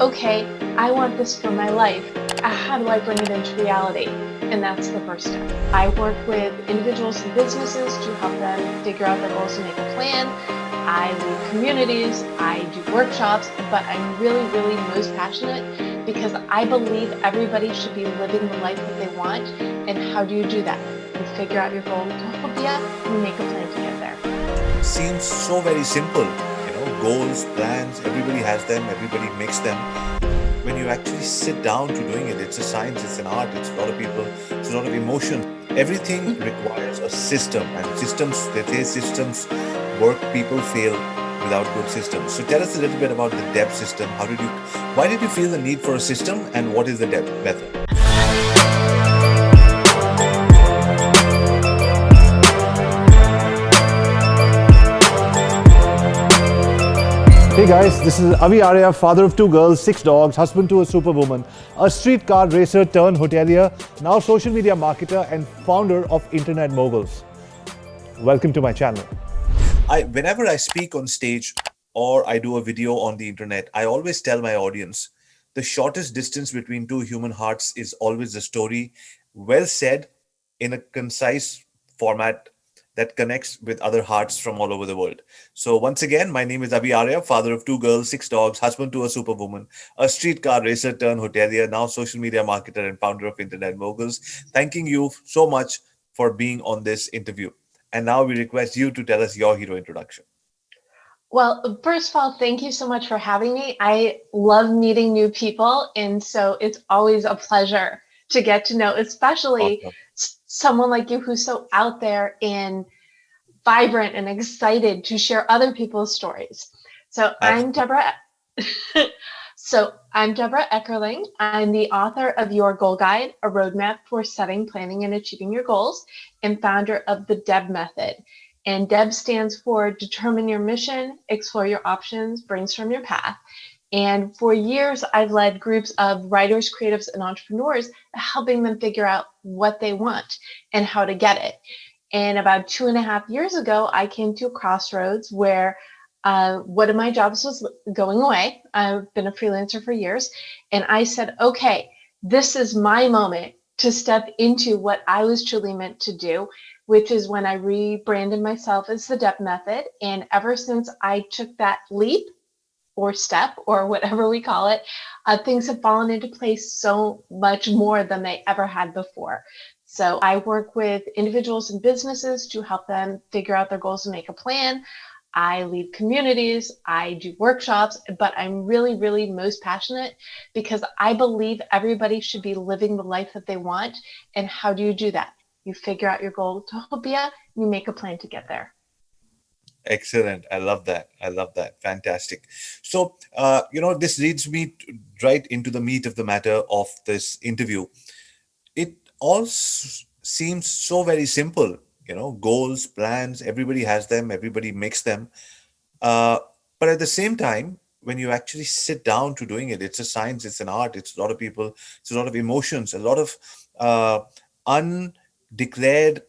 okay, I want this for my life. How do I bring it into reality? And that's the first step. I work with individuals and businesses to help them figure out their goals and make a plan. I lead communities, I do workshops, but I'm really, really most passionate because I believe everybody should be living the life that they want. And how do you do that? You figure out your goal-topia, you make a plan to get there. Seems so very simple. Goals, plans, everybody has them, everybody makes them. When you actually sit down to doing it, it's a science, it's an art, it's a lot of people, it's a lot of emotion. Everything requires a system, and systems, they say systems work, people fail without good systems. So tell us a little bit about the DEB system. Why did you feel the need for a system, and what is the DEB method? Hey guys, this is AskAviArya, father of 2 girls, 6 dogs, husband to a superwoman, a streetcar racer turned hotelier, now social media marketer and founder of Internet Moguls. Welcome to my channel. Whenever I speak on stage or I do a video on the internet, I always tell my audience, the shortest distance between 2 human hearts is always a story well said in a concise format that connects with other hearts from all over the world. So once again, my name is Arya, father of 2 girls, 6 dogs, husband to a superwoman, a streetcar racer turned hotelier, now social media marketer and founder of Internet Moguls. Thanking you so much for being on this interview. And now we request you to tell us your hero introduction. Well, first of all, thank you so much for having me. I love meeting new people, and so it's always a pleasure to get to know, especially Awesome. someone like you who's so out there and vibrant and excited to share other people's stories. So I'm Debra. I'm Debra Eckerling. I'm the author of Your Goal Guide, a roadmap for setting, planning, and achieving your goals, and founder of the DEB Method. And DEB stands for Determine Your Mission, Explore Your Options, Brainstorm Your Path. And for years, I've led groups of writers, creatives, and entrepreneurs, helping them figure out what they want and how to get it. And about 2.5 years ago, I came to a crossroads where one of my jobs was going away. I've been a freelancer for years. And I said, okay, this is my moment to step into what I was truly meant to do, which is when I rebranded myself as the DEB Method. And ever since I took that leap or step or whatever we call it, things have fallen into place so much more than they ever had before. So I work with individuals and businesses to help them figure out their goals and make a plan. I lead communities, I do workshops, but I'm really, really most passionate because I believe everybody should be living the life that they want. And how do you do that? You figure out your goal-topia, you make a plan to get there. Excellent. I love that. I love that. Fantastic. So, this leads me right into the meat of the matter of this interview. It all seems so very simple. Goals, plans, everybody has them, everybody makes them. But at the same time, when you actually sit down to doing it, it's a science, it's an art, it's a lot of people, it's a lot of emotions, a lot of undeclared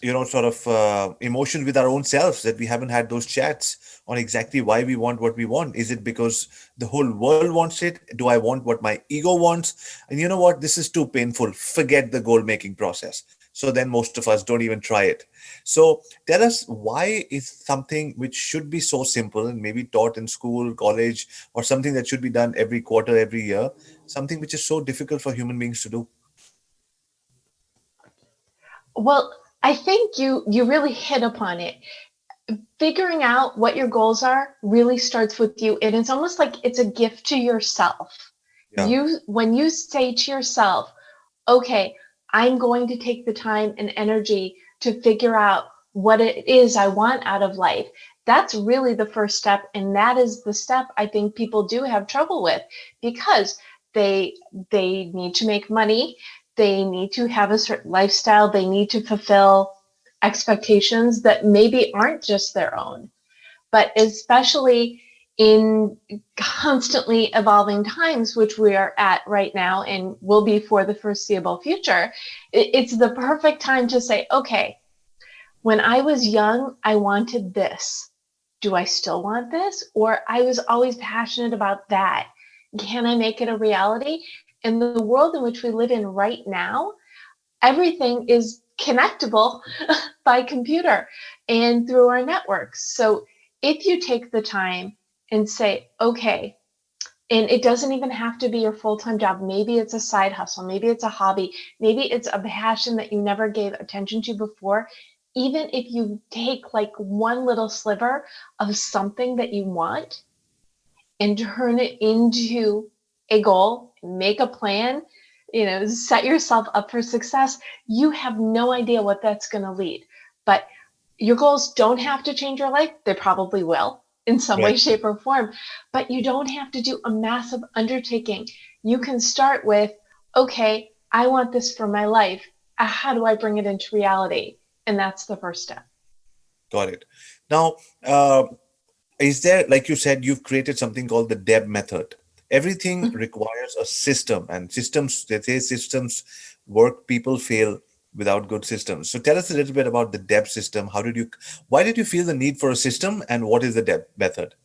emotion with our own selves, that we haven't had those chats on exactly why we want what we want. Is it because the whole world wants it? Do I want what my ego wants? And you know what? This is too painful. Forget the goal making process. So then most of us don't even try it. So tell us, why is something which should be so simple and maybe taught in school, college, or something that should be done every quarter, every year, something which is so difficult for human beings to do? Well, I think you really hit upon it. Figuring out what your goals are really starts with you. And it's almost like it's a gift to yourself. Yeah. When you say to yourself, okay, I'm going to take the time and energy to figure out what it is I want out of life. That's really the first step. And that is the step I think people do have trouble with, because they need to make money. They need to have a certain lifestyle. They need to fulfill expectations that maybe aren't just their own. But especially in constantly evolving times, which we are at right now and will be for the foreseeable future, it's the perfect time to say, okay, when I was young, I wanted this. do I still want this? Or I was always passionate about that. Can I make it a reality? In the world in which we live in right now, everything is connectable by computer and through our networks. So if you take the time and say, okay, and it doesn't even have to be your full-time job. Maybe it's a side hustle. Maybe it's a hobby. Maybe it's a passion that you never gave attention to before. Even if you take like one little sliver of something that you want and turn it into a goal, make a plan, set yourself up for success, you have no idea what that's going to lead. But your goals don't have to change your life. They probably will in some way, Right. shape, or form, but you don't have to do a massive undertaking. You can start with, okay, I want this for my life. How do I bring it into reality? And that's the first step. Got it. Now, is there, like you said, you've created something called the DEB method. Everything requires a system, and systems, they say systems work, people fail without good systems. So tell us a little bit about the DEB system. Why did you feel the need for a system, and what is the DEB method?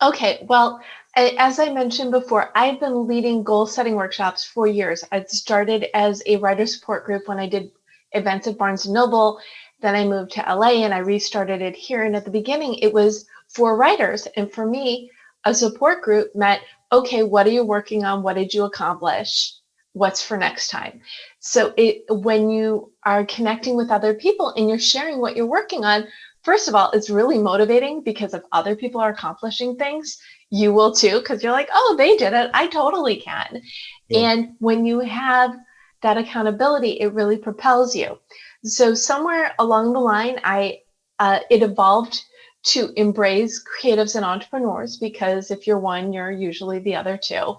Okay, well, as I mentioned before, I've been leading goal setting workshops for years. I started as a writer support group when I did events at Barnes & Noble. Then I moved to LA and I restarted it here. And at the beginning, it was for writers. And for me, a support group meant, okay, what are you working on? What did you accomplish? What's for next time? So when you are connecting with other people and you're sharing what you're working on, first of all, it's really motivating because if other people are accomplishing things, you will too, because you're like, oh, they did it. I totally can. Sure. And when you have that accountability, it really propels you. So somewhere along the line, it evolved to embrace creatives and entrepreneurs, because if you're one, you're usually the other two.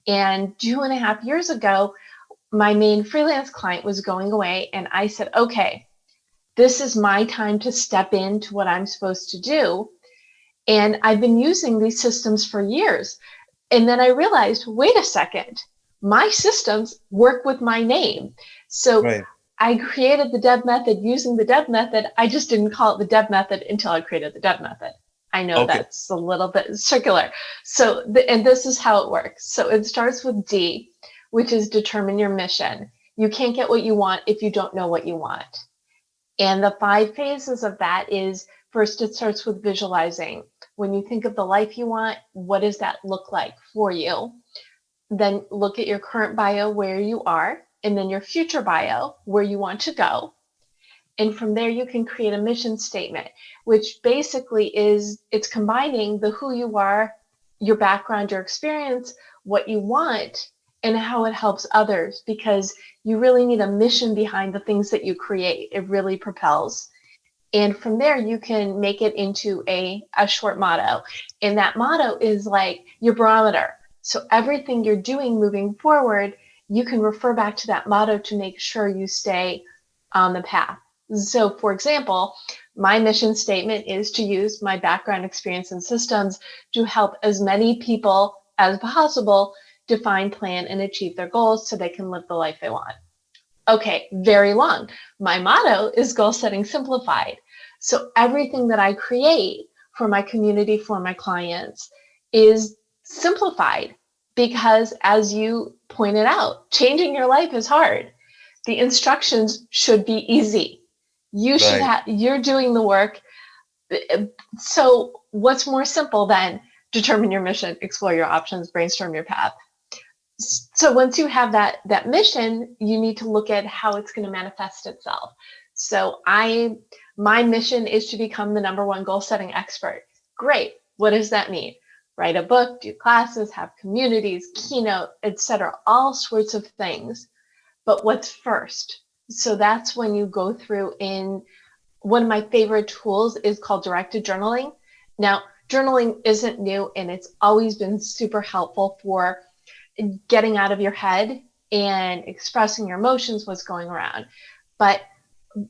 And 2.5 years ago, my main freelance client was going away, and I said, okay, this is my time to step into what I'm supposed to do. And I've been using these systems for years. And then I realized, wait a second, my systems work with my name. So Right. I created the DEB method using the DEB method. I just didn't call it the DEB method until I created the DEB method. I know Okay. that's a little bit circular. So, and this is how it works. So it starts with D, which is determine your mission. You can't get what you want if you don't know what you want. And the 5 phases of that is, first, it starts with visualizing. When you think of the life you want, what does that look like for you? Then look at your current bio, where you are, and then your future bio, where you want to go. And from there, you can create a mission statement, which basically it's combining the who you are, your background, your experience, what you want, and how it helps others, because you really need a mission behind the things that you create. It really propels. And from there, you can make it into a short motto. And that motto is like your barometer. So everything you're doing moving forward, you can refer back to that motto to make sure you stay on the path. So for example, my mission statement is to use my background, experience, and systems to help as many people as possible define, plan, and achieve their goals so they can live the life they want. Okay, very long. My motto is goal setting simplified. So everything that I create for my community, for my clients, is simplified, because as you pointed out, changing your life is hard. The instructions should be easy. Right. You're doing the work. So what's more simple than determine your mission, explore your options, brainstorm your path? So once you have that mission, you need to look at how it's going to manifest itself. So my mission is to become the #1 goal setting expert. Great. What does that mean? Write a book, do classes, have communities, keynote, etc., all sorts of things. But what's first? So that's when you go through in one of my favorite tools is called directed journaling. Now, journaling isn't new, and it's always been super helpful for getting out of your head and expressing your emotions, what's going around. But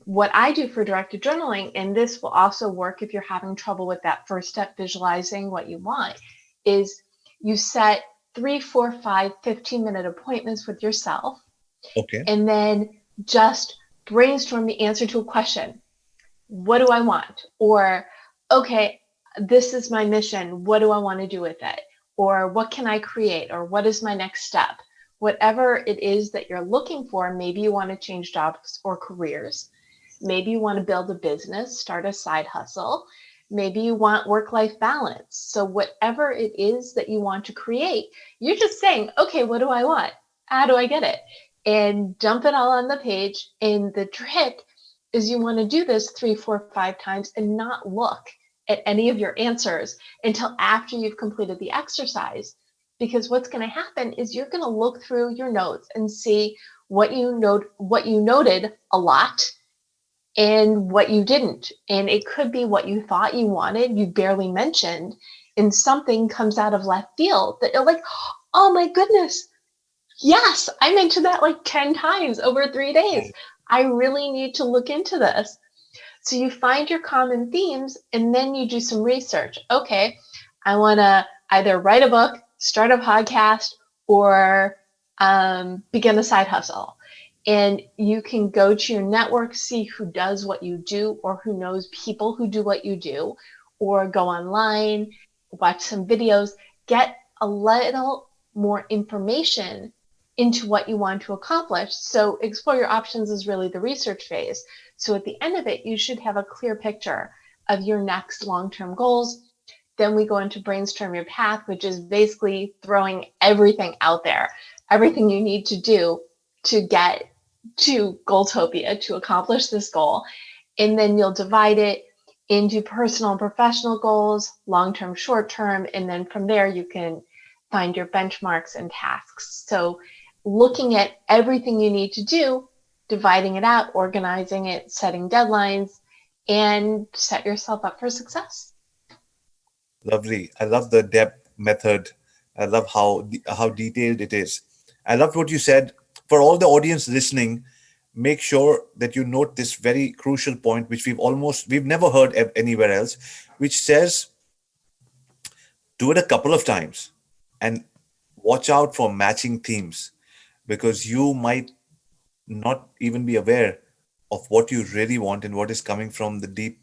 what I do for directed journaling, and this will also work if you're having trouble with that first step, visualizing what you want, is you set 3, 4, 5, 15-minute appointments with yourself, Okay. and then just brainstorm the answer to a question. What do I want? Or, okay, this is my mission. What do I want to do with it? Or what can I create? Or what is my next step? Whatever it is that you're looking for, maybe you want to change jobs or careers. Maybe you want to build a business, start a side hustle. Maybe you want work-life balance. So whatever it is that you want to create, you're just saying, okay, what do I want? How do I get it? And dump it all on the page. And the trick is you want to do this 3, 4, 5 times and not look at any of your answers until after you've completed the exercise. Because what's going to happen is you're going to look through your notes and see what you noted a lot and what you didn't. And it could be what you thought you wanted, you barely mentioned, and something comes out of left field that you're like, oh my goodness, yes, I mentioned that like 10 times over 3 days. I really need to look into this. So you find your common themes and then you do some research. Okay, I want to either write a book, start a podcast, or begin a side hustle. And you can go to your network, see who does what you do or who knows people who do what you do, or go online, watch some videos, get a little more information into what you want to accomplish. So explore your options is really the research phase. So at the end of it, you should have a clear picture of your next long-term goals. Then we go into brainstorm your path, which is basically throwing everything out there, everything you need to do to get to Goaltopia, to accomplish this goal. And then you'll divide it into personal and professional goals, long-term, short-term, and then from there you can find your benchmarks and tasks. So looking at everything you need to do, dividing it out, organizing it, setting deadlines, and set yourself up for success. Lovely. I love the DEB method. I love how detailed it is. I loved what you said. For all the audience listening, make sure that you note this very crucial point, which we've never heard anywhere else, which says, do it a couple of times and watch out for matching themes, because you might not even be aware of what you really want and what is coming from the deep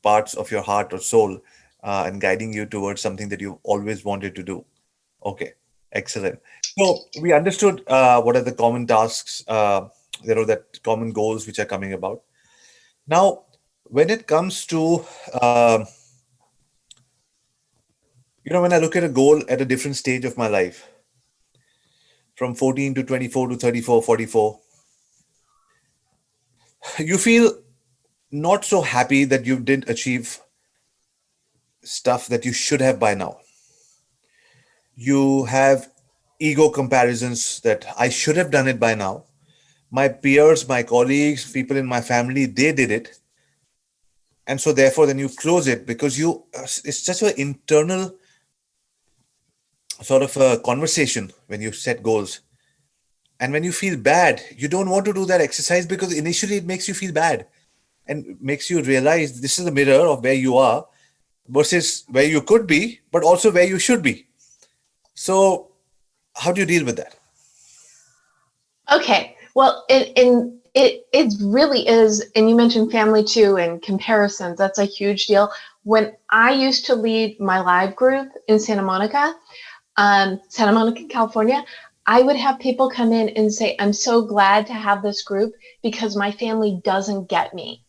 parts of your heart or soul, and guiding you towards something that you always wanted to do. Okay, excellent. So we understood what are the common tasks, that common goals which are coming about. Now, when it comes to, when I look at a goal at a different stage of my life, from 14 to 24 to 34, 44, you feel not so happy that you didn't achieve stuff that you should have by now. You have ego comparisons that I should have done it by now. My peers, my colleagues, people in my family, they did it. And so therefore, then you close it because it's such an internal sort of a conversation when you set goals. And when you feel bad, you don't want to do that exercise because initially it makes you feel bad and makes you realize this is a mirror of where you are versus where you could be, but also where you should be. So how do you deal with that? Okay, well, it really is, and you mentioned family too, and comparisons, that's a huge deal. When I used to lead my live group in Santa Monica, California, I would have people come in and say, I'm so glad to have this group because my family doesn't get me.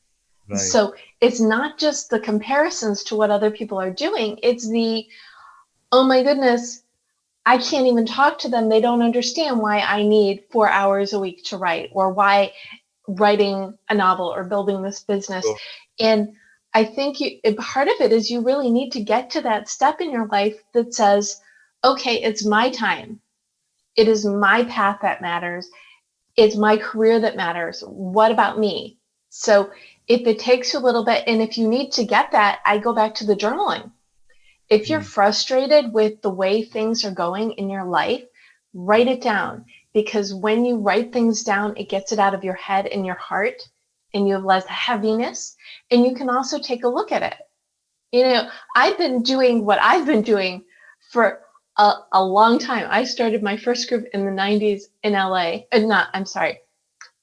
Right. So it's not just the comparisons to what other people are doing, it's the, oh my goodness, I can't even talk to them. They don't understand why I need 4 hours a week to write, or why writing a novel or building this business. Cool. And I think part of it is you really need to get to that step in your life that says, okay, it's my time. It is my path that matters. It's my career that matters. What about me? So if it takes you a little bit, and if you need to get that, I go back to the journaling. If you're frustrated with the way things are going in your life, write it down, because when you write things down, it gets it out of your head and your heart, and you have less heaviness, and you can also take a look at it. I've been doing what I've been doing for a long time. I started my first group in the 90s in LA.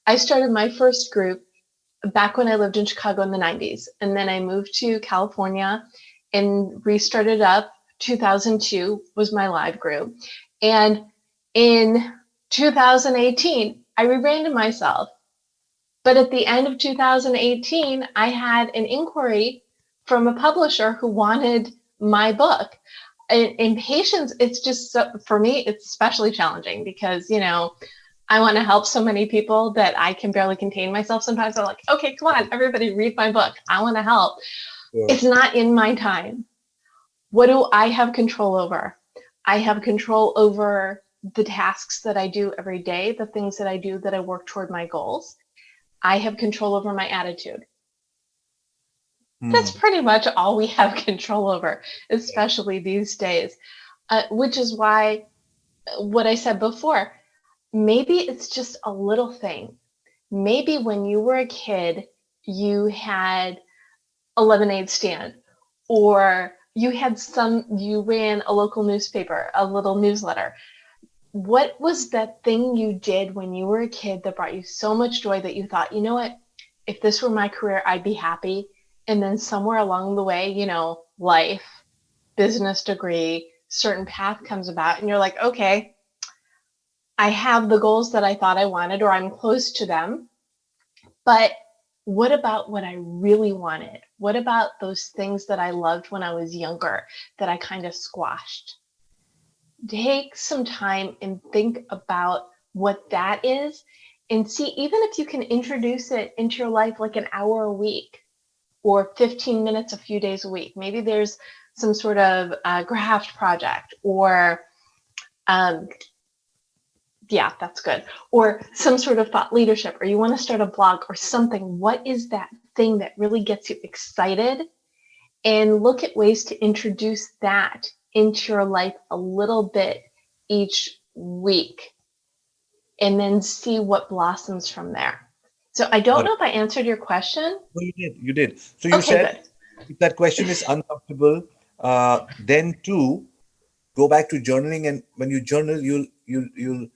I started my first group back when I lived in Chicago in the 90s. And then I moved to California and restarted up. 2002 was my live group. And in 2018, I rebranded myself. But at the end of 2018, I had an inquiry from a publisher who wanted my book. In patience, it's just, for me, it's especially challenging because, you know, I want to help so many people that I can barely contain myself. Sometimes I'm like, okay, come on, everybody read my book. I want to help. Sure. It's not in my time. What do I have control over? I have control over the tasks that I do every day, the things that I do that I work toward my goals. I have control over my attitude. That's pretty much all we have control over, especially these days, which is why what I said before, maybe it's just a little thing. Maybe when you were a kid, you had a lemonade stand, or you ran a local newspaper, a little newsletter. What was that thing you did when you were a kid that brought you so much joy that you thought, you know what, if this were my career, I'd be happy? And then somewhere along the way, you know, life, business degree, certain path comes about, and you're like, okay, I have the goals that I thought I wanted, or I'm close to them. But what about what I really wanted? What about those things that I loved when I was younger that I kind of squashed? Take some time and think about what that is and see, even if you can introduce it into your life like an hour a week or 15 minutes a few days a week. Maybe there's some sort of craft project, or yeah, that's good. Or some sort of thought leadership, or you want to start a blog or something. What is that thing that really gets you excited? And look at ways to introduce that into your life a little bit each week, and then see what blossoms from there. So I don't know if I answered your question. No, you did. You did. So you Okay, said good. if that question is uncomfortable, then too, go back to journaling, and when you journal, you'll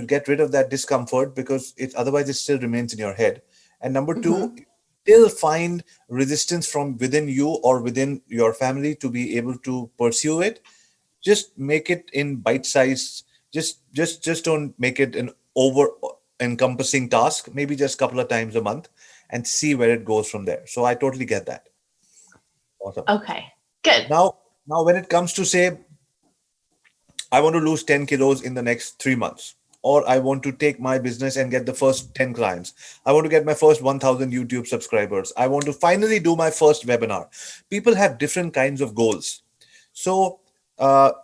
get rid of that discomfort, because it otherwise it still remains in your head. And number two, still find resistance from within you or within your family to be able to pursue it. Just make it in bite size. Just don't make it an over encompassing task. Maybe just a couple of times a month, and see where it goes from there. So I totally get that. Awesome. Okay, good. Now when it comes to, say, I want to lose 10 kilos in the next 3 months, or I want to take my business and get the first 10 clients. I want to get my first 1,000 YouTube subscribers. I want to finally do my first webinar. People have different kinds of goals. So,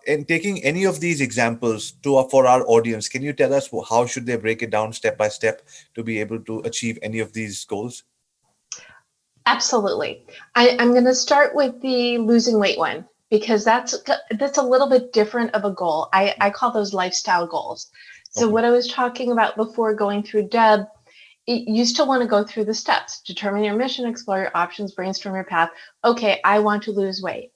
in taking any of these examples for our audience, can you tell us how should they break it down step by step to be able to achieve any of these goals? Absolutely. I'm going to start with the losing weight one, because that's a little bit different of a goal. I call those lifestyle goals. So Okay. what I was talking about before, going through DEB, you still want to go through the steps. Determine your mission, explore your options, brainstorm your path. Okay, I want to lose weight.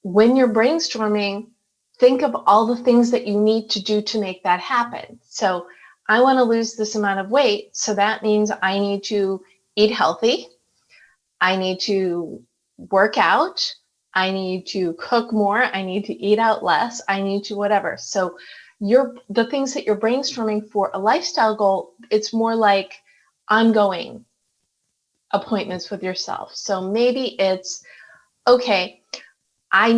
When you're brainstorming, think of all the things that you need to do to make that happen. So I want to lose this amount of weight. So that means I need to eat healthy. I need to work out. I need to cook more. I need to eat out less. I need to whatever. So the things that you're brainstorming for a lifestyle goal, it's more like ongoing appointments with yourself. So maybe it's, okay, I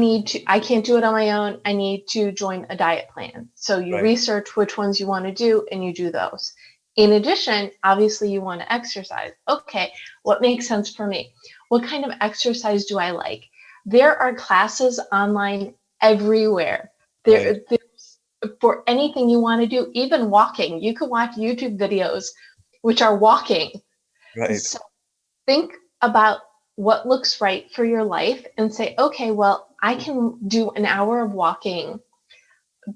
can't do it on my own. I need to join a diet plan. So you Right. research which ones you want to do and you do those. In addition, obviously you want to exercise. Okay, what makes sense for me? What kind of exercise do I like? There are classes online everywhere. Right. There's for anything you want to do, even walking. You can watch YouTube videos which are walking. Right. So think about what looks right for your life and say, okay, well, I can do an hour of walking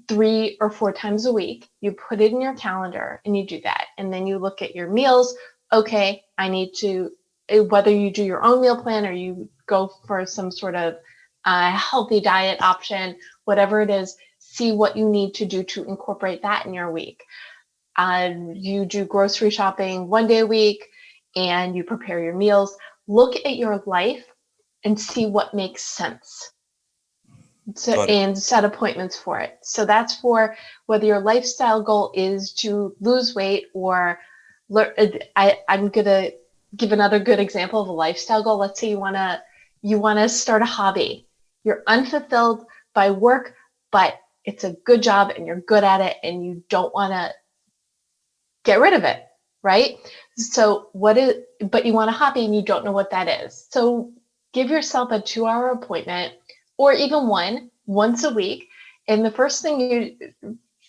3 or 4 times a week. You put it in your calendar and you do that. And then you look at your meals. Okay, I need to, whether you do your own meal plan or you go for some sort of healthy diet option, whatever it is, see what you need to do to incorporate that in your week. You do grocery shopping 1 day a week, and you prepare your meals. Look at your life and see what makes sense. So, Got it. and set appointments for it. So that's for whether your lifestyle goal is to lose weight or I'm gonna give another good example of a lifestyle goal. Let's say you wanna start a hobby. You're unfulfilled by work, but it's a good job and you're good at it and you don't wanna get rid of it, right? So but you want a hobby and you don't know what that is. So give yourself a 2-hour appointment or even once a week. And the first thing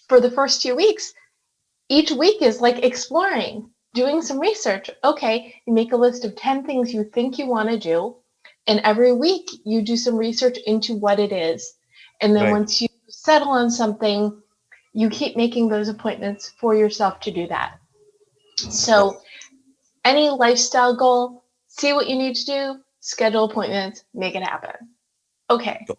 for the first 2 weeks, each week is like exploring, doing some research. Okay, you make a list of 10 things you think you want to do. And every week you do some research into what it is. And then Right. once you settle on something, you keep making those appointments for yourself to do that. So any lifestyle goal, see what you need to do, schedule appointments, make it happen. Okay. So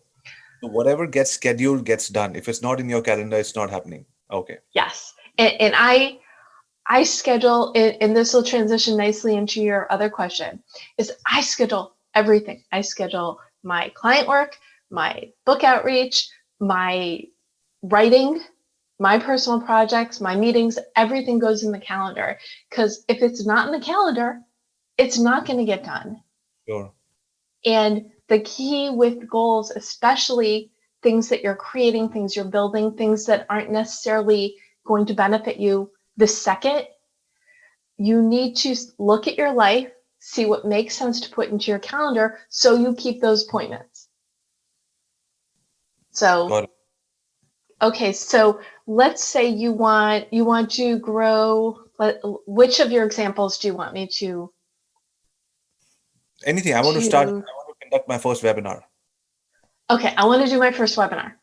whatever gets scheduled gets done. If it's not in your calendar, it's not happening. Okay. Yes. And I schedule, and this will transition nicely into your other question, is I schedule everything. I schedule my client work, my book outreach, my writing, my personal projects, my meetings, everything goes in the calendar. Because if it's not in the calendar, it's not going to get done. Sure. And the key with goals, especially things that you're creating, things you're building, things that aren't necessarily going to benefit you the second, you need to look at your life, see what makes sense to put into your calendar so you keep those appointments. So, Got it. okay, so let's say you want to grow. Which of your examples do you want me to? Anything. I want to conduct my first webinar. Okay, I want to do my first webinar.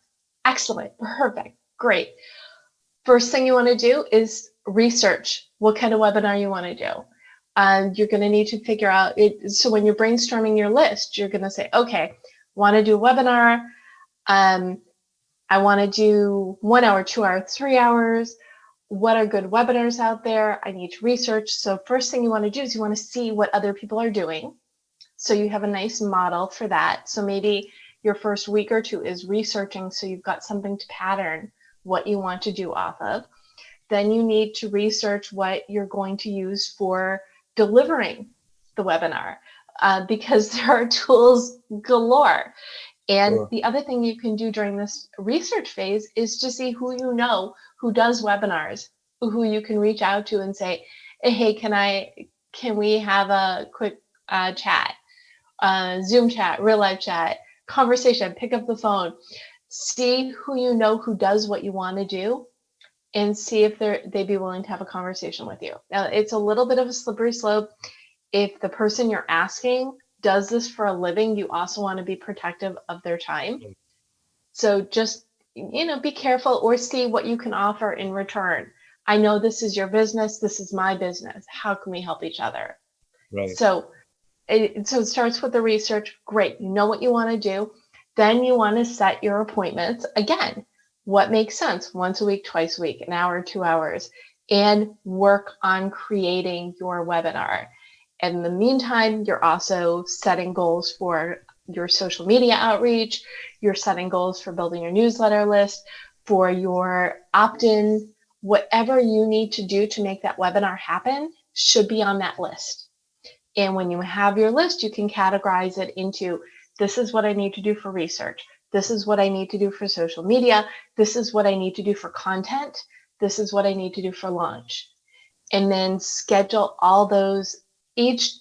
Excellent, perfect, great. First thing you want to do is research what kind of webinar you want to do. You're going to need to figure out it. So when you're brainstorming your list, you're going to say, okay, want to do a webinar. I want to do 1 hour, 2 hours, 3 hours. What are good webinars out there? I need to research. So first thing you want to do is you want to see what other people are doing. So you have a nice model for that. So maybe your first week or two is researching, so you've got something to pattern what you want to do off of. Then you need to research what you're going to use for delivering the webinar, because there are tools galore. And Sure. the other thing you can do during this research phase is to see who you know who does webinars, who you can reach out to and say, hey, can we have a quick chat, Zoom chat, real life chat, conversation, pick up the phone, see who you know who does what you want to do, and see if they'd be willing to have a conversation with you. Now, it's a little bit of a slippery slope. If the person you're asking does this for a living, you also want to be protective of their time. So just, be careful or see what you can offer in return. I know this is your business. This is my business. How can we help each other? Right. So it starts with the research. Great. You know what you want to do. Then you want to set your appointments. Again, what makes sense? Once a week, twice a week, an hour, 2 hours, and work on creating your webinar. And in the meantime, you're also setting goals for your social media outreach. You're setting goals for building your newsletter list, for your opt-in. Whatever you need to do to make that webinar happen should be on that list. And when you have your list, you can categorize it into, this is what I need to do for research. This is what I need to do for social media. This is what I need to do for content. This is what I need to do for launch. And then schedule all those. Each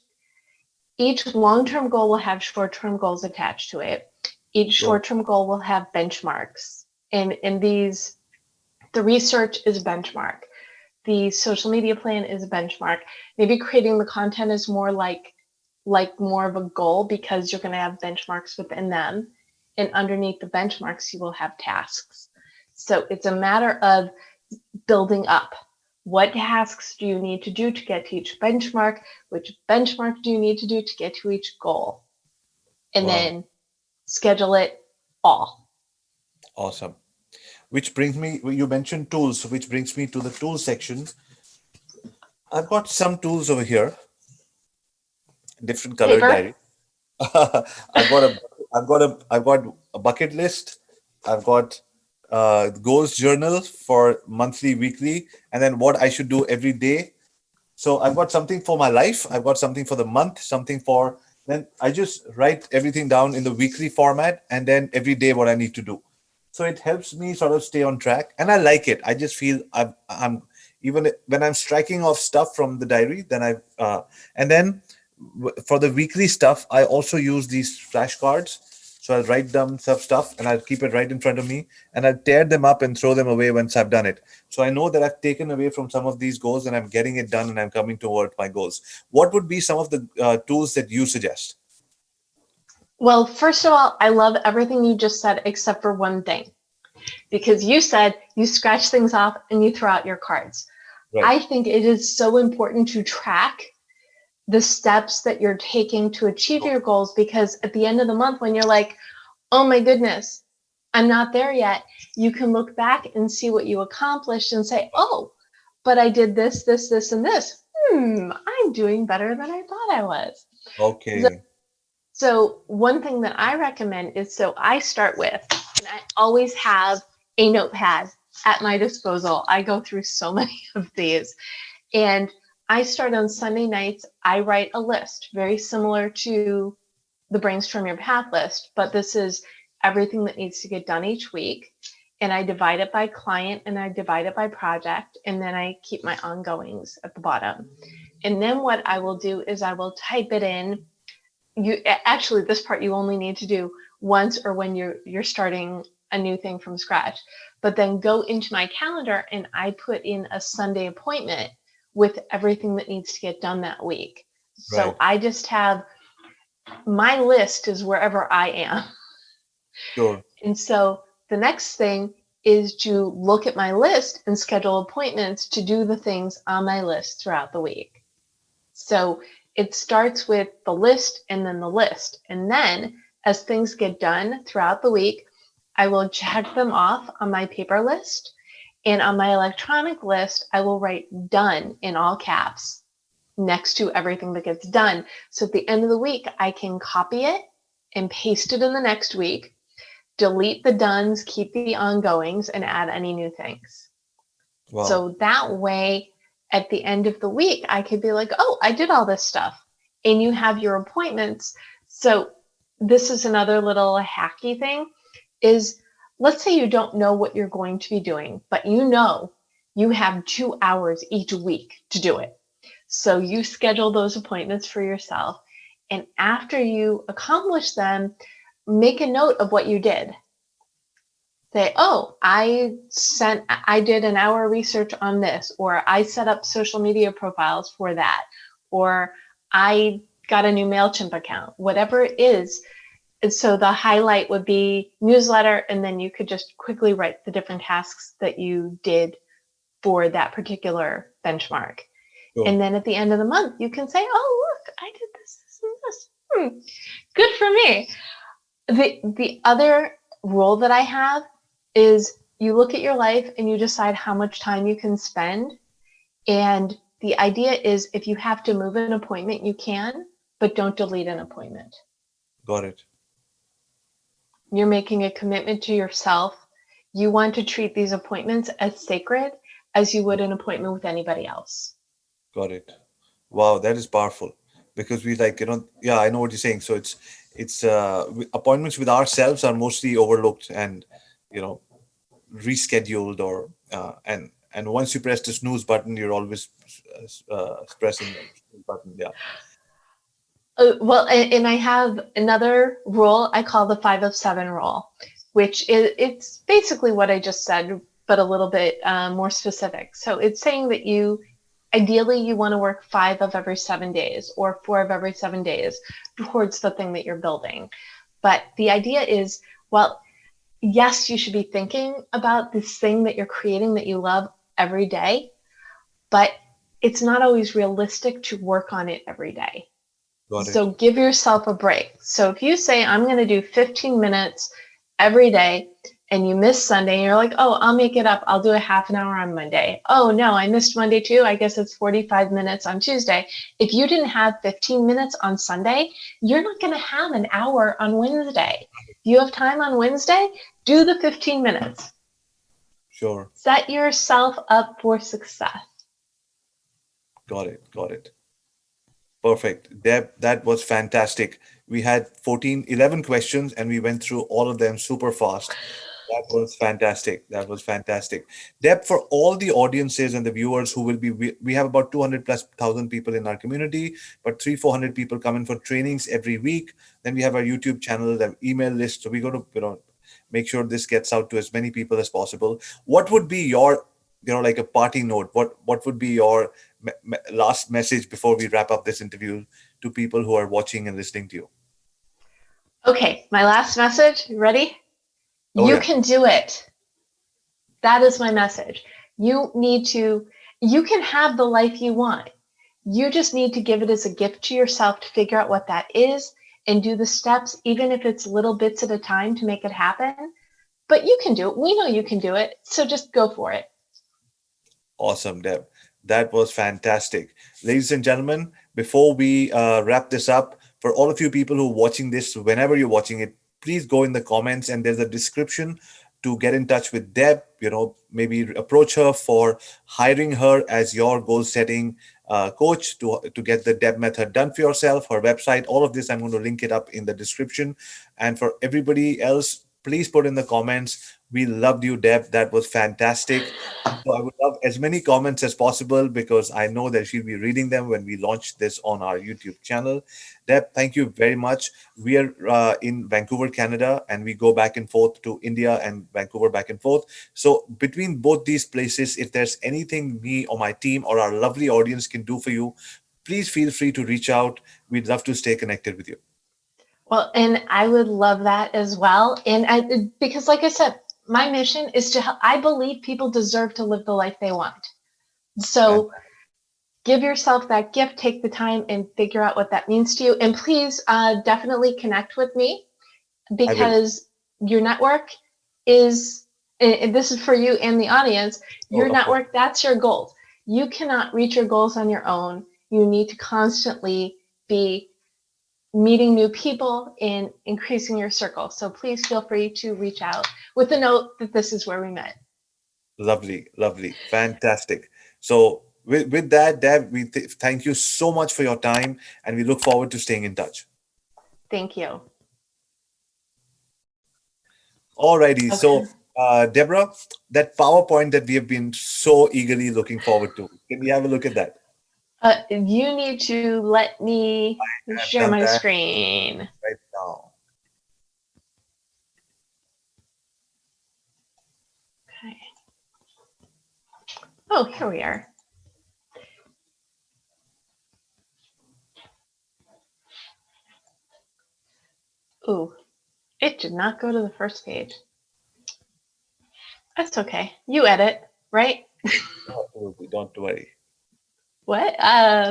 long-term goal will have short-term goals attached to it. Each short-term goal will have benchmarks. And these, the research is a benchmark. The social media plan is a benchmark. Maybe creating the content is more like more of a goal, because you're going to have benchmarks within them. And underneath the benchmarks, you will have tasks. So it's a matter of building up. What tasks do you need to do to get to each benchmark? Which benchmark do you need to do to get to each goal? And then schedule it all. Awesome. Which brings me, you mentioned tools, which brings me to the tools section. I've got some tools over here. different colored Paper? diary. I've got a bucket list. I've got goals journal for monthly, weekly, and then what I should do every day. So I've got something for my life. I've got something for the month, something for then I just write everything down in the weekly format and then every day what I need to do. So it helps me sort of stay on track and I like it. I just feel I'm even when I'm striking off stuff from the diary, then and then for the weekly stuff, I also use these flashcards. So I'll write down some stuff and I'll keep it right in front of me and I'll tear them up and throw them away once I've done it. So I know that I've taken away from some of these goals and I'm getting it done and I'm coming toward my goals. What would be some of the tools that you suggest? Well, first of all, I love everything you just said except for one thing, because you said you scratch things off and you throw out your cards. Right. I think it is so important to track the steps that you're taking to achieve your goals, because at the end of the month, when you're like, oh my goodness, I'm not there yet, you can look back and see what you accomplished and say, oh, but I did this, this, this, and this. I'm doing better than I thought I was. Okay. So one thing that I recommend is, so I start with, and I always have a notepad at my disposal. I go through so many of these, and I start on Sunday nights. I write a list very similar to the Brainstorm Your Path list, but this is everything that needs to get done each week. And I divide it by client and I divide it by project. And then I keep my ongoings at the bottom. And then what I will do is I will type it in. Actually, this part you only need to do once or when you're starting a new thing from scratch. But then go into my calendar and I put in a Sunday appointment with everything that needs to get done that week. So Right. I just have, my list is wherever I am. Sure. And so the next thing is to look at my list and schedule appointments to do the things on my list throughout the week. So it starts with the list and then the list. And then as things get done throughout the week, I will check them off on my paper list. And on my electronic list, I will write done in all caps next to everything that gets done. So at the end of the week, I can copy it and paste it in the next week, delete the dones, keep the ongoings, and add any new things. Wow. So that way, at the end of the week, I could be like, oh, I did all this stuff. And you have your appointments. So this is another little hacky thing is, let's say you don't know what you're going to be doing, but you know you have 2 hours each week to do it. So you schedule those appointments for yourself. And after you accomplish them, make a note of what you did. Say, oh, I did an hour research on this, or I set up social media profiles for that, or I got a new MailChimp account, whatever it is. And so the highlight would be newsletter, and then you could just quickly write the different tasks that you did for that particular benchmark. Sure. And then at the end of the month, you can say, oh, look, I did this, this, and this. Good for me. The other rule that I have is you look at your life and you decide how much time you can spend. And the idea is if you have to move an appointment, you can, but don't delete an appointment. Got it. You're making a commitment to yourself. You want to treat these appointments as sacred as you would an appointment with anybody else. Got it. Wow, that is powerful because we yeah, I know what you're saying. So it's appointments with ourselves are mostly overlooked and rescheduled or and once you press the snooze button, you're always pressing the snooze button. Yeah. Well, and I have another rule I call the 5 of 7 rule, which it's basically what I just said, but a little bit more specific. So it's saying that ideally you want to work 5 of every 7 days or 4 of every 7 days towards the thing that you're building. But the idea is, well, yes, you should be thinking about this thing that you're creating that you love every day, but it's not always realistic to work on it every day. So give yourself a break. So if you say, I'm going to do 15 minutes every day and you miss Sunday and you're like, oh, I'll make it up. I'll do a half an hour on Monday. Oh no, I missed Monday too. I guess it's 45 minutes on Tuesday. If you didn't have 15 minutes on Sunday, you're not going to have an hour on Wednesday. If you have time on Wednesday, do the 15 minutes. Sure. Set yourself up for success. Got it. Got it. Perfect. Deb, that was fantastic. We had 11 questions and we went through all of them super fast. That was fantastic. That was fantastic. Deb, for all the audiences and the viewers who will be, we have about 200 plus thousand people in our community, but 400 people come in for trainings every week. Then we have our YouTube channel, the email list. So we're going to, make sure this gets out to as many people as possible. What would be your, like a party note? What would be your last message before we wrap up this interview to people who are watching and listening to you? Okay, my last message. You ready? Oh, You yeah. can do it. That is my message. You can have the life you want. You just need to give it as a gift to yourself to figure out what that is and do the steps, even if it's little bits at a time, to make it happen. But you can do it. We know you can do it. So just go for it. Awesome, Deb. That was fantastic. Ladies and gentlemen, before we wrap this up, for all of you people who are watching this, whenever you're watching it, please go in the comments and there's a description to get in touch with Deb, maybe approach her for hiring her as your goal setting coach to get the DEB method done for yourself, her website, all of this. I'm going to link it up in the description. And for everybody else, please put in the comments, we loved you, Deb. That was fantastic. So I would love as many comments as possible because I know that she'll be reading them when we launch this on our YouTube channel. Deb, thank you very much. We are in Vancouver, Canada, and we go back and forth to India and Vancouver back and forth. So between both these places, if there's anything me or my team or our lovely audience can do for you, please feel free to reach out. We'd love to stay connected with you. Well, and I would love that as well. And because like I said, my mission is to help. I believe people deserve to live the life they want. So give yourself that gift, take the time and figure out what that means to you. And please definitely connect with me, because your network is, and this is for you and the audience, your network, that's your goals. You cannot reach your goals on your own. You need to constantly be meeting new people and increasing your circle. So please feel free to reach out with a note that this is where we met. Lovely, lovely, fantastic. So with that, Deb, we thank you so much for your time and we look forward to staying in touch. Thank you. Alrighty, Okay. so Debra, that PowerPoint that we have been so eagerly looking forward to, can we have a look at that? You need to let me share my screen right now. Okay. Oh, here we are. Ooh, it did not go to the first page. That's okay. You edit, right? Absolutely, don't worry. What?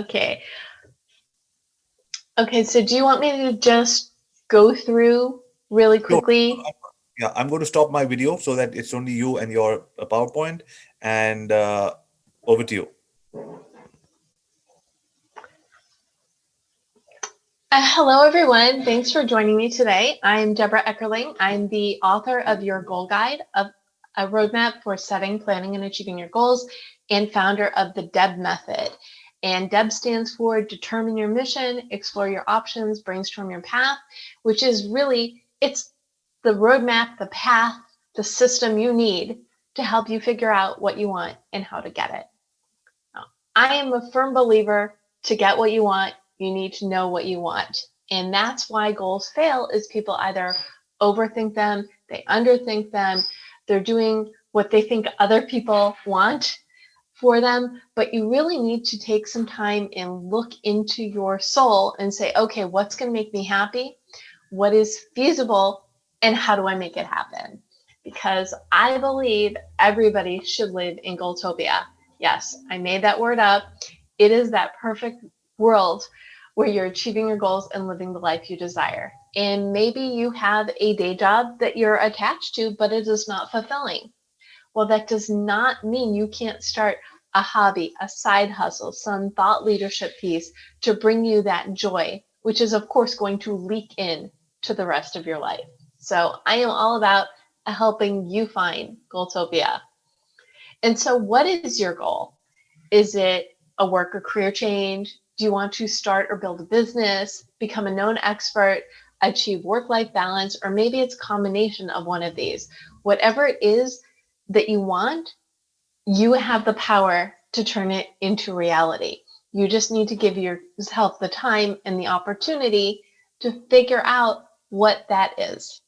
Okay. Okay, so do you want me to just go through really quickly? Yeah, I'm going to stop my video so that it's only you and your PowerPoint, and over to you. Hello, everyone. Thanks for joining me today. I'm Debra Eckerling. I'm the author of your goal guide, of a roadmap for setting, planning, and achieving your goals, and founder of the DEB Method. And DEB stands for Determine Your Mission, Explore Your Options, Brainstorm Your Path, which is really, it's the roadmap, the path, the system you need to help you figure out what you want and how to get it. Now, I am a firm believer, to get what you want, you need to know what you want. And that's why goals fail, is people either overthink them, they underthink them, they're doing what they think other people want for them, but you really need to take some time and look into your soul and say, okay, what's going to make me happy? What is feasible? And how do I make it happen? Because I believe everybody should live in Goaltopia. Yes, I made that word up. It is that perfect world where you're achieving your goals and living the life you desire. And maybe you have a day job that you're attached to, but it is not fulfilling. Well, that does not mean you can't start a hobby, a side hustle, some thought leadership piece to bring you that joy, which is, of course, going to leak in to the rest of your life. So I am all about helping you find Goaltopia. And so what is your goal? Is it a work or career change? Do you want to start or build a business, become a known expert, achieve work-life balance, or maybe it's a combination of one of these? Whatever it is that you want, you have the power to turn it into reality. You just need to give yourself the time and the opportunity to figure out what that is.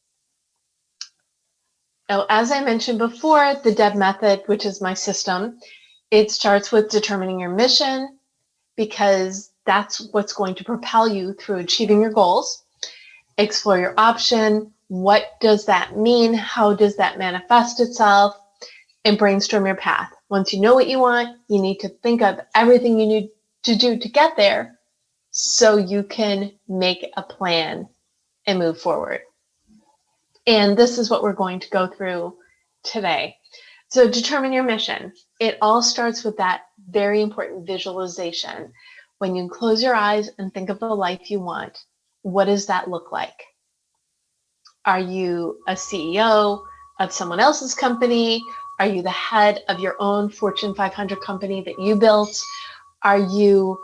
Now, as I mentioned before, the DEB method, which is my system, it starts with determining your mission, because that's what's going to propel you through achieving your goals. Explore your option. What does that mean? How does that manifest itself? And brainstorm your path. Once you know what you want, you need to think of everything you need to do to get there so you can make a plan and move forward. And this is what we're going to go through today. So determine your mission. It all starts with that very important visualization. When you close your eyes and think of the life you want, what does that look like? Are you a CEO of someone else's company? Are you the head of your own Fortune 500 company that you built? Are you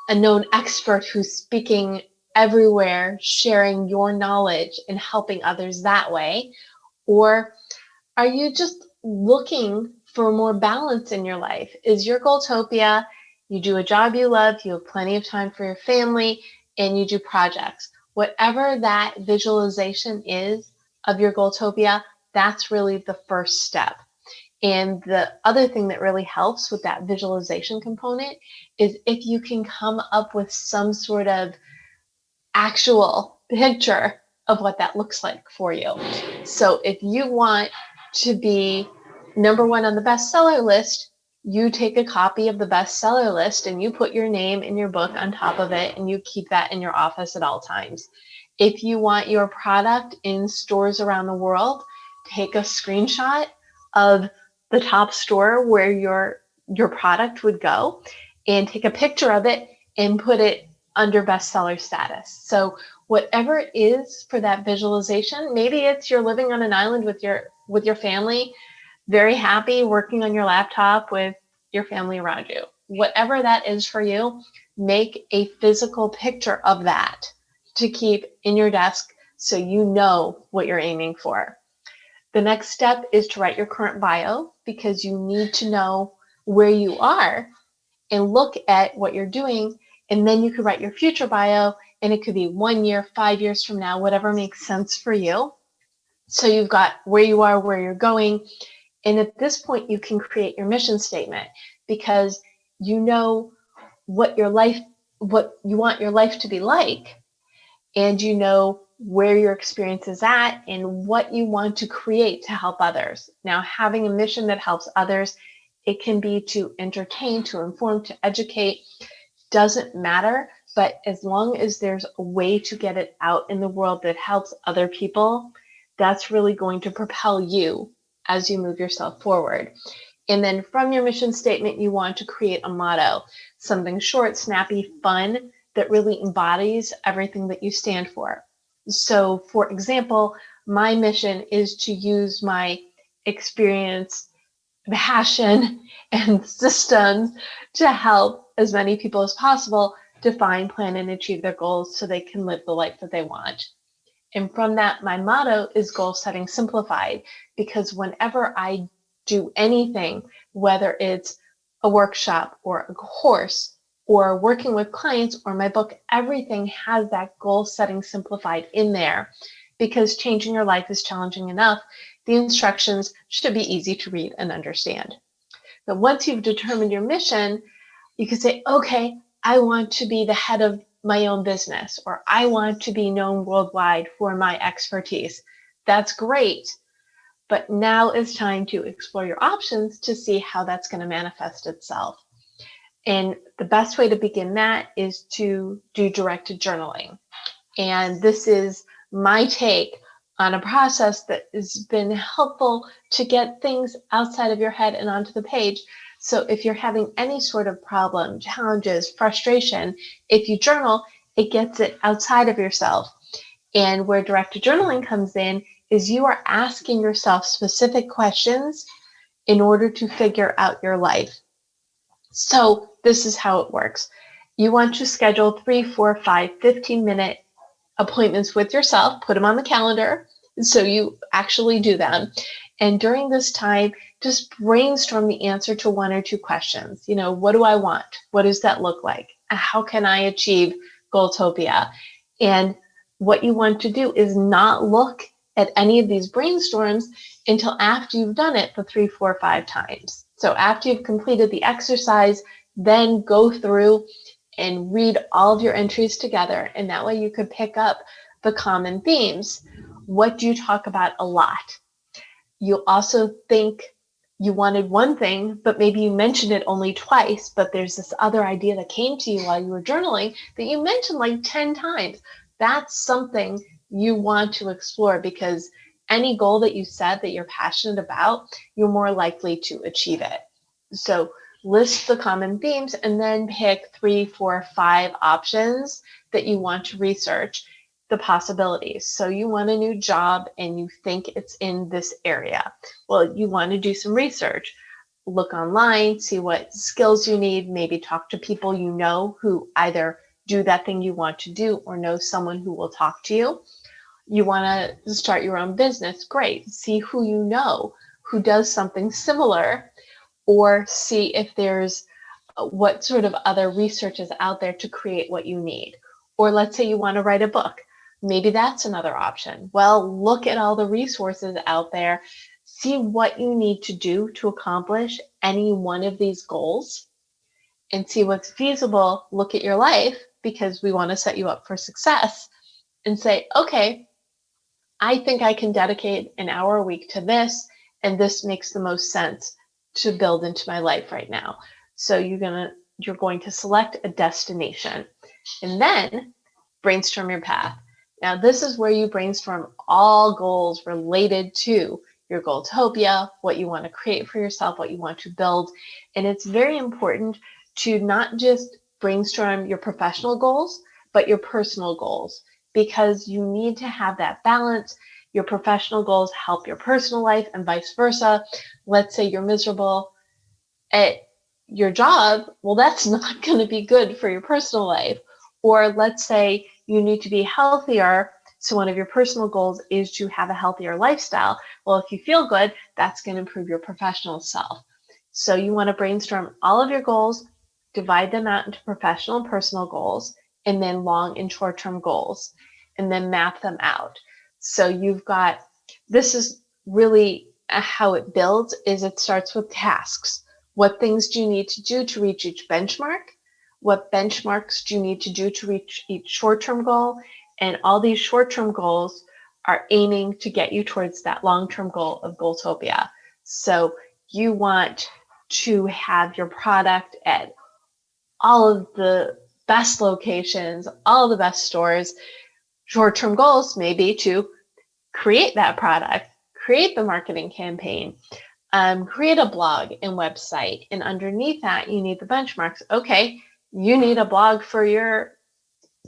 a known expert who's speaking everywhere, sharing your knowledge and helping others that way? Or are you just looking for more balance in your life? Is your Goaltopia, you do a job you love, you have plenty of time for your family, and you do projects? Whatever that visualization is of your Goaltopia, that's really the first step. And the other thing that really helps with that visualization component is if you can come up with some sort of actual picture of what that looks like for you. So if you want to be #1 on the bestseller list, you take a copy of the bestseller list and you put your name and your book on top of it, and you keep that in your office at all times. If you want your product in stores around the world, take a screenshot of the top store where your product would go and take a picture of it and put it under bestseller status. So whatever it is for that visualization, maybe it's you're living on an island with your family, very happy working on your laptop with your family around you. Whatever that is for you, make a physical picture of that to keep in your desk so you know what you're aiming for. The next step is to write your current bio, because you need to know where you are and look at what you're doing. And then you could write your future bio, and it could be 1 year, 5 years from now, whatever makes sense for you. So you've got where you are, where you're going. And at this point, you can create your mission statement, because you know what you want your life to be like, and you know where your experience is at and what you want to create to help others. Now, having a mission that helps others, it can be to entertain, to inform, to educate, doesn't matter. But as long as there's a way to get it out in the world that helps other people, that's really going to propel you as you move yourself forward. And then from your mission statement, you want to create a motto, something short, snappy, fun, that really embodies everything that you stand for. So for example, my mission is to use my experience, passion, and systems to help as many people as possible define, plan, and achieve their goals so they can live the life that they want. And from that, my motto is goal setting simplified, because whenever I do anything, whether it's a workshop or a course or working with clients or my book, everything has that goal setting simplified in there, because changing your life is challenging enough. The instructions should be easy to read and understand. But once you've determined your mission, you can say, okay, I want to be the head of my own business, or I want to be known worldwide for my expertise. That's great. But now it's time to explore your options to see how that's going to manifest itself. And the best way to begin that is to do directed journaling. And this is my take on a process that has been helpful to get things outside of your head and onto the page. So if you're having any sort of problem, challenges, frustration, if you journal, it gets it outside of yourself. And where directed journaling comes in is you are asking yourself specific questions in order to figure out your life. So this is how it works. You want to schedule 3, 4, 5, 15-minute appointments with yourself, put them on the calendar so you actually do them. And during this time, just brainstorm the answer to 1 or 2 questions. You know, what do I want? What does that look like? How can I achieve Goaltopia? And what you want to do is not look at any of these brainstorms until after you've done it for 3, 4, 5 times. So after you've completed the exercise, then go through and read all of your entries together. And that way you could pick up the common themes. What do you talk about a lot? You also think you wanted one thing, but maybe you mentioned it only twice, but there's this other idea that came to you while you were journaling that you mentioned like 10 times. That's something you want to explore, because any goal that you set that you're passionate about, you're more likely to achieve it. So list the common themes and then pick 3, 4, 5 options that you want to research the possibilities. So you want a new job and you think it's in this area. Well, you want to do some research. Look online, see what skills you need, maybe talk to people you know who either do that thing you want to do or know someone who will talk to you. You want to start your own business. Great. See who you know who does something similar, or see if there's what sort of other research is out there to create what you need. Or let's say you want to write a book. Maybe that's another option. Well, look at all the resources out there. See what you need to do to accomplish any one of these goals and see what's feasible. Look at your life, because we want to set you up for success, and say, okay, I think I can dedicate an hour a week to this, and this makes the most sense to build into my life right now. So you're going to select a destination and then brainstorm your path. Now, this is where you brainstorm all goals related to your Goaltopia, what you want to create for yourself, what you want to build. And it's very important to not just brainstorm your professional goals, but your personal goals, because you need to have that balance. Your professional goals help your personal life and vice versa. Let's say you're miserable at your job. Well, that's not going to be good for your personal life. Or let's say you need to be healthier. So one of your personal goals is to have a healthier lifestyle. Well, if you feel good, that's going to improve your professional self. So you want to brainstorm all of your goals, divide them out into professional and personal goals, and then long and short-term goals, and then map them out. So you've got, this is really how it builds, is it starts with tasks. What things do you need to do to reach each benchmark? What benchmarks do you need to do to reach each short-term goal? And all these short-term goals are aiming to get you towards that long-term goal of Goaltopia. So you want to have your product at all of the best locations, all of the best stores. Short-term goals may be to create that product, create the marketing campaign, create a blog and website. And underneath that, you need the benchmarks. Okay, you need a blog for your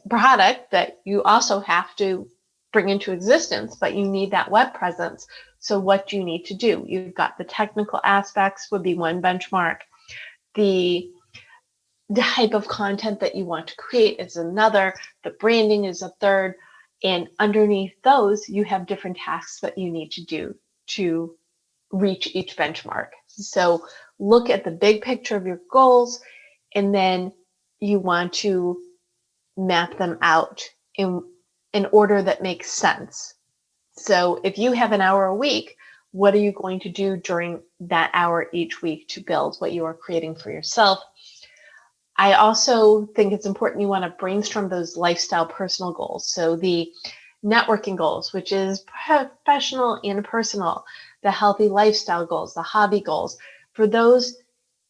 product that you also have to bring into existence, but you need that web presence. So what do you need to do? You've got the technical aspects would be one benchmark. The type of content that you want to create is another. The branding is a third. And underneath those, you have different tasks that you need to do to reach each benchmark. So look at the big picture of your goals, and then you want to map them out in an order that makes sense. So if you have an hour a week, what are you going to do during that hour each week to build what you are creating for yourself? I also think it's important you want to brainstorm those lifestyle personal goals. So the networking goals, which is professional and personal, the healthy lifestyle goals, the hobby goals. For those,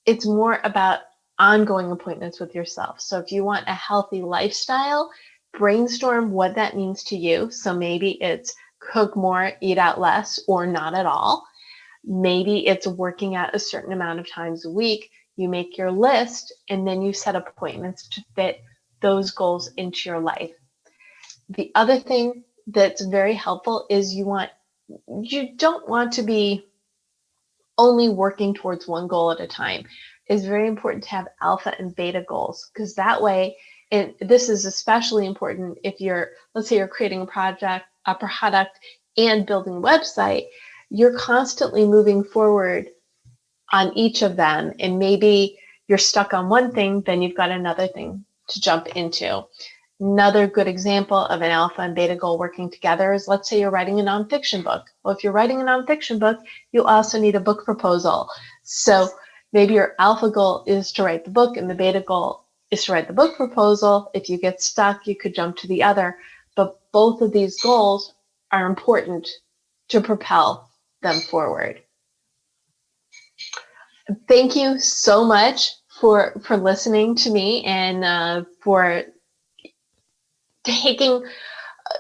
it's more about ongoing appointments with yourself. So if you want a healthy lifestyle, brainstorm what that means to you. So maybe it's cook more, eat out less, or not at all. Maybe it's working out a certain amount of times a week. You make your list and then you set appointments to fit those goals into your life. The other thing that's very helpful is you don't want to be only working towards one goal at a time. It's very important to have alpha and beta goals, because that way, and this is especially important if let's say you're creating a product and building a website, you're constantly moving forward on each of them, and maybe you're stuck on one thing, then you've got another thing to jump into. Another good example of an alpha and beta goal working together is, let's say you're writing a nonfiction book. Well, if you're writing a nonfiction book, you also need a book proposal. So maybe your alpha goal is to write the book and the beta goal is to write the book proposal. If you get stuck, you could jump to the other. But both of these goals are important to propel them forward. Thank you so much for listening to me and for taking.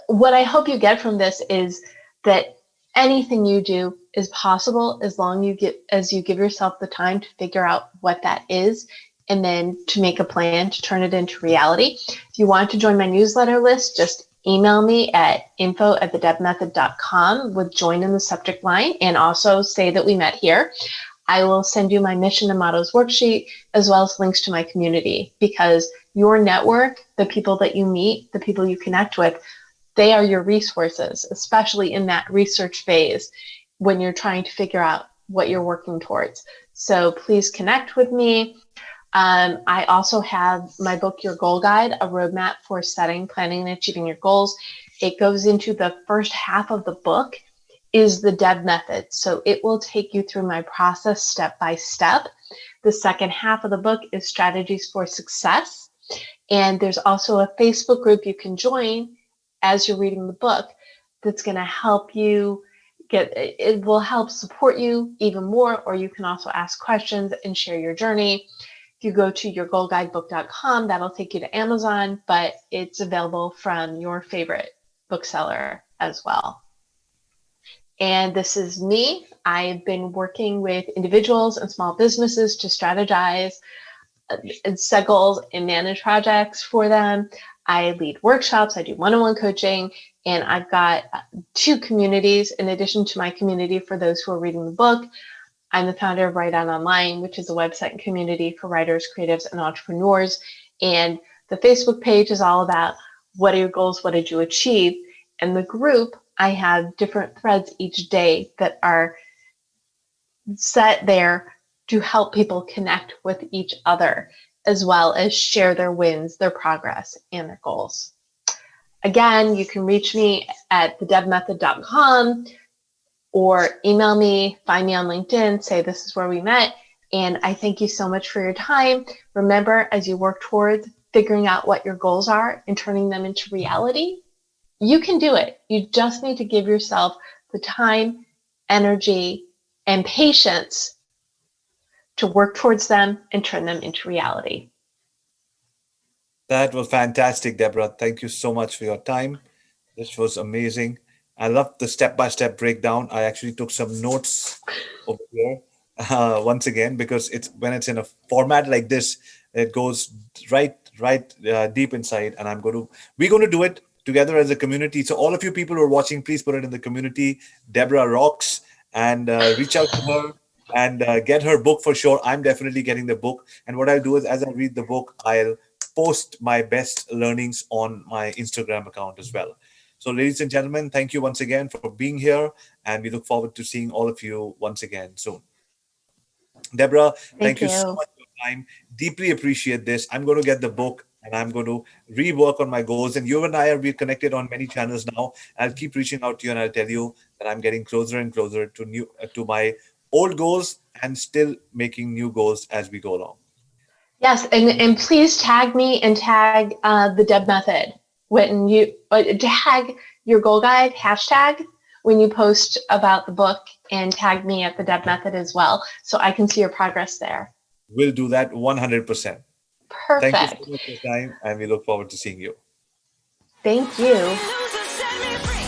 What I hope you get from this is that anything you do is possible as long as you give yourself the time to figure out what that is, and then to make a plan to turn it into reality. If you want to join my newsletter list, just email me at info@thedebmethod.com with join in the subject line, and also say that we met here. I will send you my mission and mottos worksheet, as well as links to my community, because your network, the people that you meet, the people you connect with, they are your resources, especially in that research phase when you're trying to figure out what you're working towards. So please connect with me. I also have my book, Your Goal Guide, a roadmap for setting, planning, and achieving your goals. It goes into the first half of the book is the DEB method. So it will take you through my process step by step. The second half of the book is strategies for success. And there's also a Facebook group you can join as you're reading the book that's going to help you it will help support you even more, or you can also ask questions and share your journey. If you go to yourgoalguidebook.com, that'll take you to Amazon, but it's available from your favorite bookseller as well. And this is me. I've been working with individuals and small businesses to strategize and set goals and manage projects for them. I lead workshops, I do one-on-one coaching, and I've got 2 communities in addition to my community for those who are reading the book. I'm the founder of Write On Online, which is a website and community for writers, creatives, and entrepreneurs. And the Facebook page is all about what are your goals, what did you achieve? And the group, I have different threads each day that are set there to help people connect with each other, as well as share their wins, their progress, and their goals. Again, you can reach me at thedebmethod.com or email me, find me on LinkedIn, say this is where we met. And I thank you so much for your time. Remember, as you work towards figuring out what your goals are and turning them into reality, you can do it. You just need to give yourself the time, energy, and patience to work towards them and turn them into reality. That was fantastic, Debra. Thank you so much for your time. This was amazing. I love the step-by-step breakdown. I actually took some notes over here once again, because when it's in a format like this, it goes right deep inside. And we're going to do it together as a community. So all of you people who are watching, please put it in the community. Debra rocks, and reach out to her and get her book for sure. I'm definitely getting the book. And what I'll do is, as I read the book, I'll post my best learnings on my Instagram account as well. So ladies and gentlemen, thank you once again for being here, and we look forward to seeing all of you once again soon. Debra, thank you so much for your time. Deeply appreciate this. I'm going to get the book and I'm going to rework on my goals. And you and I are connected on many channels now. I'll keep reaching out to you, and I'll tell you that I'm getting closer and closer to my old goals, and still making new goals as we go along. Yes, and please tag me and tag the DEB method when you tag your goal guide hashtag when you post about the book, and tag me at the DEB method as well, so I can see your progress there. We'll do that 100%. Perfect. Thank you so much for your time, and we look forward to seeing you. Thank you. Loser set me free.